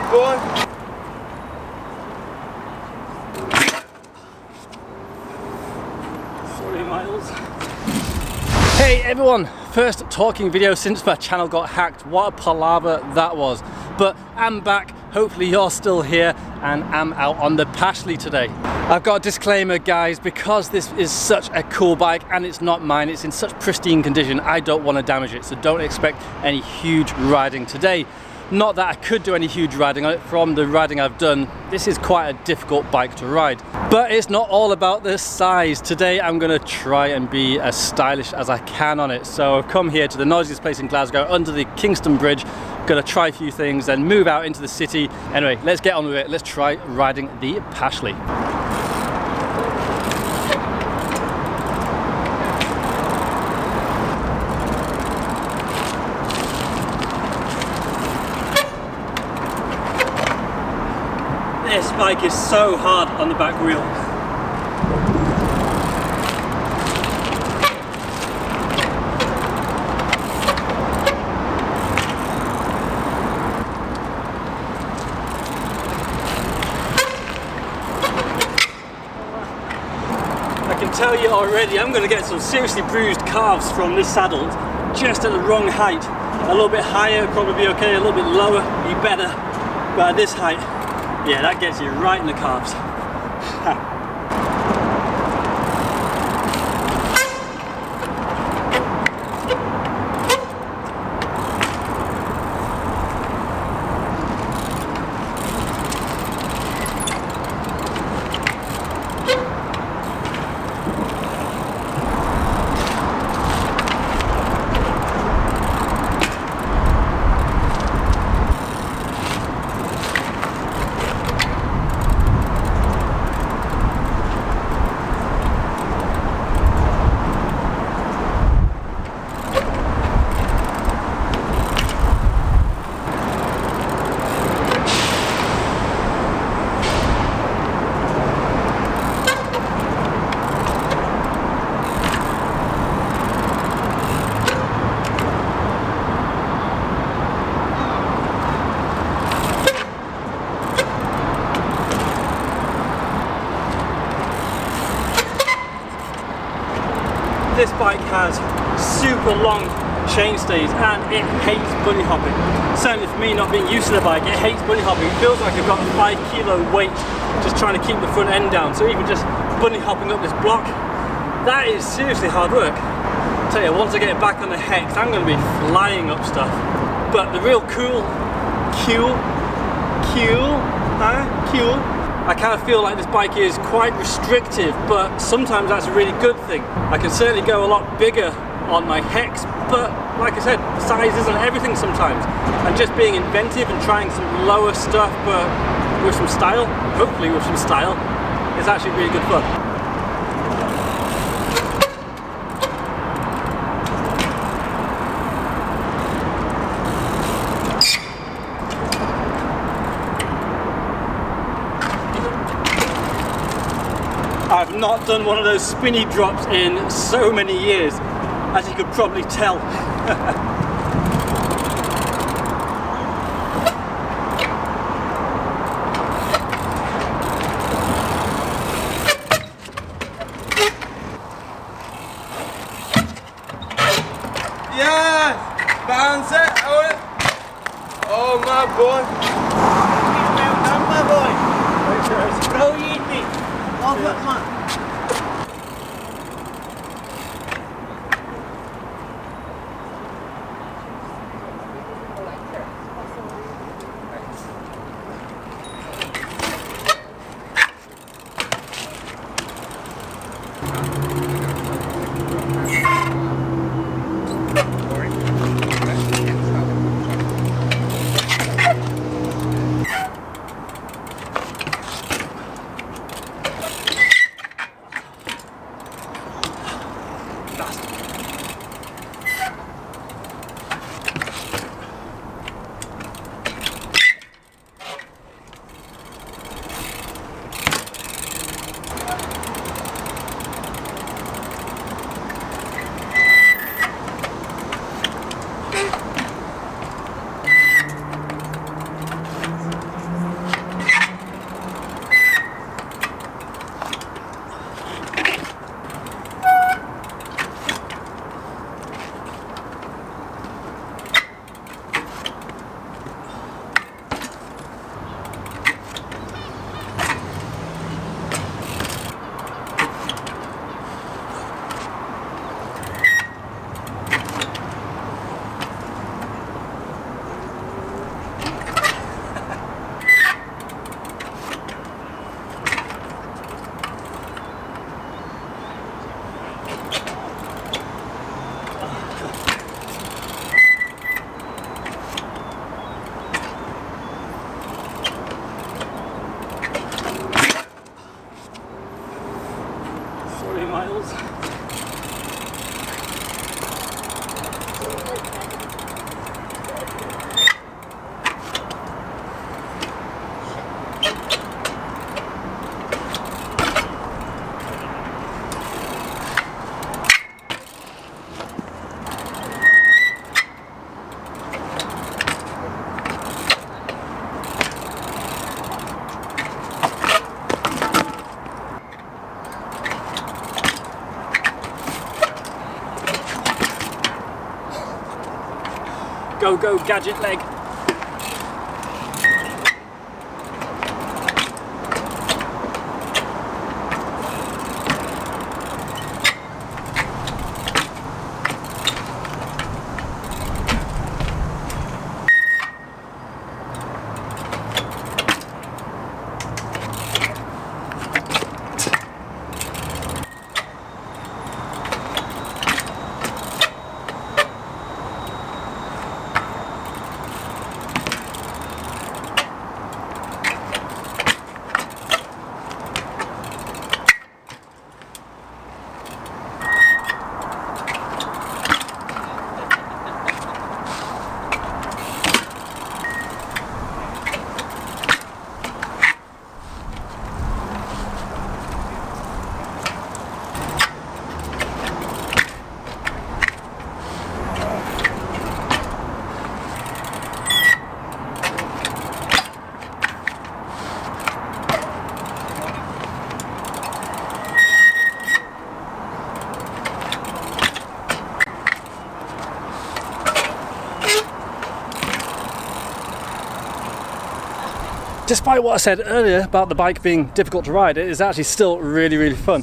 my boy. Sorry, Miles. Hey everyone, first talking video since my channel got hacked. What a palaver that was. But I'm back, hopefully you're still here, and I'm out on the Pashley today. I've got a disclaimer guys, because this is such a cool bike and it's not mine, it's in such pristine condition, I don't want to damage it, so don't expect any huge riding today. Not that I could do any huge riding on it. From the riding I've done, this is quite a difficult bike to ride. But it's not all about the size. Today I'm going to try and be as stylish as I can on it. So I've come here to the noisiest place in Glasgow, under the Kingston Bridge. Going to try a few things, then move out into the city. Anyway, let's get on with it. Let's try riding the Pashley. This bike is so hard on the back wheel. I can tell you already, I'm going to get some seriously bruised calves from this saddle, just at the wrong height. A little bit higher would probably be okay, a little bit lower would be better, but at this height, yeah, that gets you right in the calves. This bike has super long chain stays and it hates bunny hopping. Certainly for me, not being used to the bike, it hates bunny hopping. It feels like I've got a 5 kilo weight just trying to keep the front end down. So even just bunny hopping up this block, that is seriously hard work. I tell you, once I get it back on the hex, I'm going to be flying up stuff. But the real cool, I kind of feel like this bike is quite restrictive, but sometimes that's a really good thing. I can certainly go a lot bigger on my hex, but like I said, size isn't everything sometimes. And just being inventive and trying some lower stuff, but with some style, hopefully with some style, is actually really good fun. I've not done one of those spinny drops in so many years, as you could probably tell. Yes! Bounce it! Hold it! Oh my boy! Well done, my boy! Brilliant, mate! Love it, man! Go, go, gadget leg. Despite what I said earlier about the bike being difficult to ride, it is actually still really, really fun.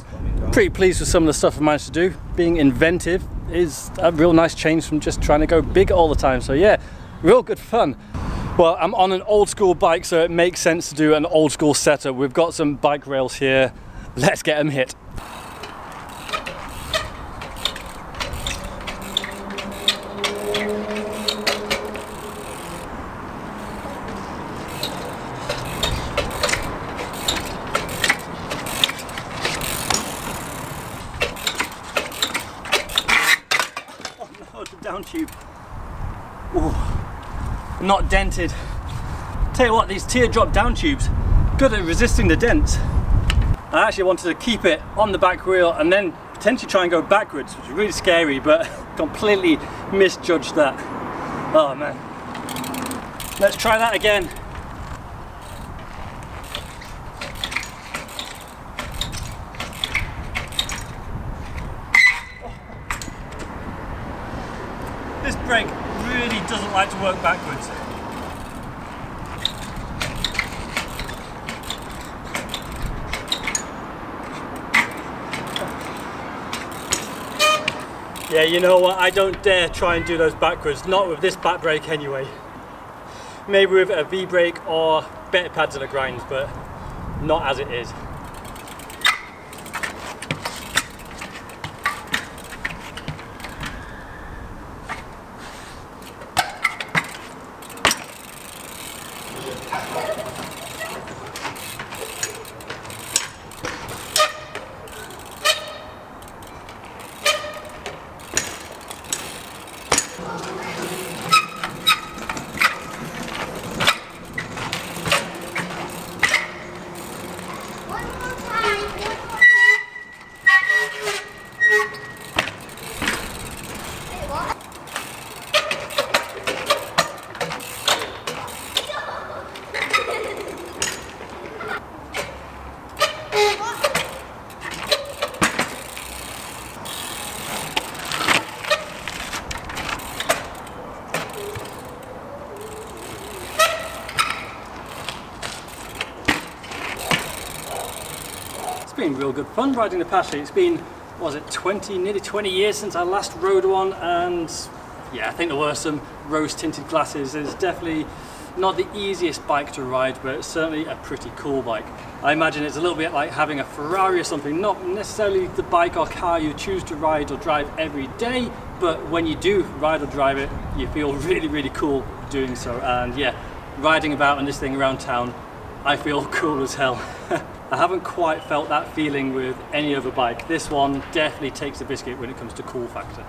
Pretty pleased with some of the stuff I've managed to do. Being inventive is a real nice change from just trying to go big all the time. So yeah, real good fun. Well, I'm on an old school bike, so it makes sense to do an old school setup. We've got some bike rails here. Let's get them hit. Down tube. Ooh, not dented. Tell you what, these teardrop down tubes, good at resisting the dents. I actually wanted to keep it on the back wheel and then potentially try and go backwards, which is really scary, but completely misjudged that. Oh man. Let's try that again. This brake really doesn't like to work backwards. Yeah, you know what, I don't dare try and do those backwards, not with this back brake anyway. Maybe with a V-brake or better pads and a grind, but not as it is. It's been real good fun riding the Pashley. It's been, what was it, nearly 20 years since I last rode one, and yeah, I think there were some rose tinted glasses. It's definitely not the easiest bike to ride, but it's certainly a pretty cool bike. I imagine it's a little bit like having a Ferrari or something, not necessarily the bike or car you choose to ride or drive every day, but when you do ride or drive it, you feel really, really cool doing so. And yeah, riding about on this thing around town, I feel cool as hell. I haven't quite felt that feeling with any other bike. This one definitely takes the biscuit when it comes to cool factor.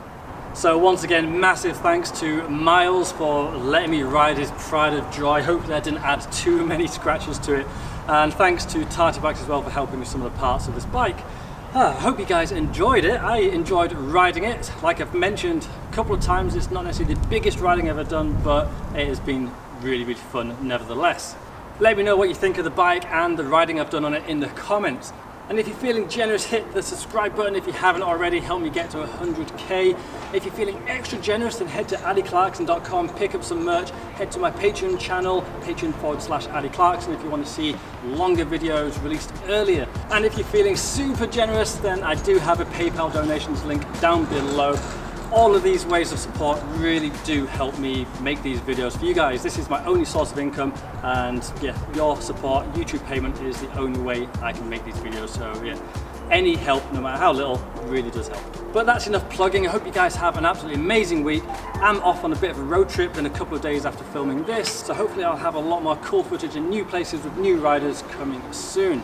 So once again, massive thanks to Miles for letting me ride his pride of joy. Hopefully I didn't add too many scratches to it. And thanks to Tati Bikes as well for helping with some of the parts of this bike. I hope you guys enjoyed it. I enjoyed riding it. Like I've mentioned a couple of times, it's not necessarily the biggest riding I've ever done, but it has been really, really fun nevertheless. Let me know what you think of the bike and the riding I've done on it in the comments. And if you're feeling generous, hit the subscribe button if you haven't already. Help me get to 100k. If you're feeling extra generous, then head to addyclarkson.com, pick up some merch, head to my Patreon channel, patreon.com/addyclarkson if you want to see longer videos released earlier. And if you're feeling super generous, then I do have a PayPal donations link down below. All of these ways of support really do help me make these videos for you guys. This is my only source of income, and yeah, your support, YouTube payment is the only way I can make these videos. So yeah, any help, no matter how little, really does help. But that's enough plugging. I hope you guys have an absolutely amazing week. I'm off on a bit of a road trip in a couple of days after filming this, so hopefully I'll have a lot more cool footage in new places with new riders coming soon.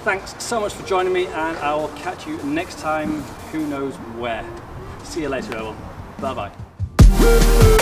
Thanks so much for joining me, and I will catch you next time, who knows where. See you later, everyone. Bye-bye.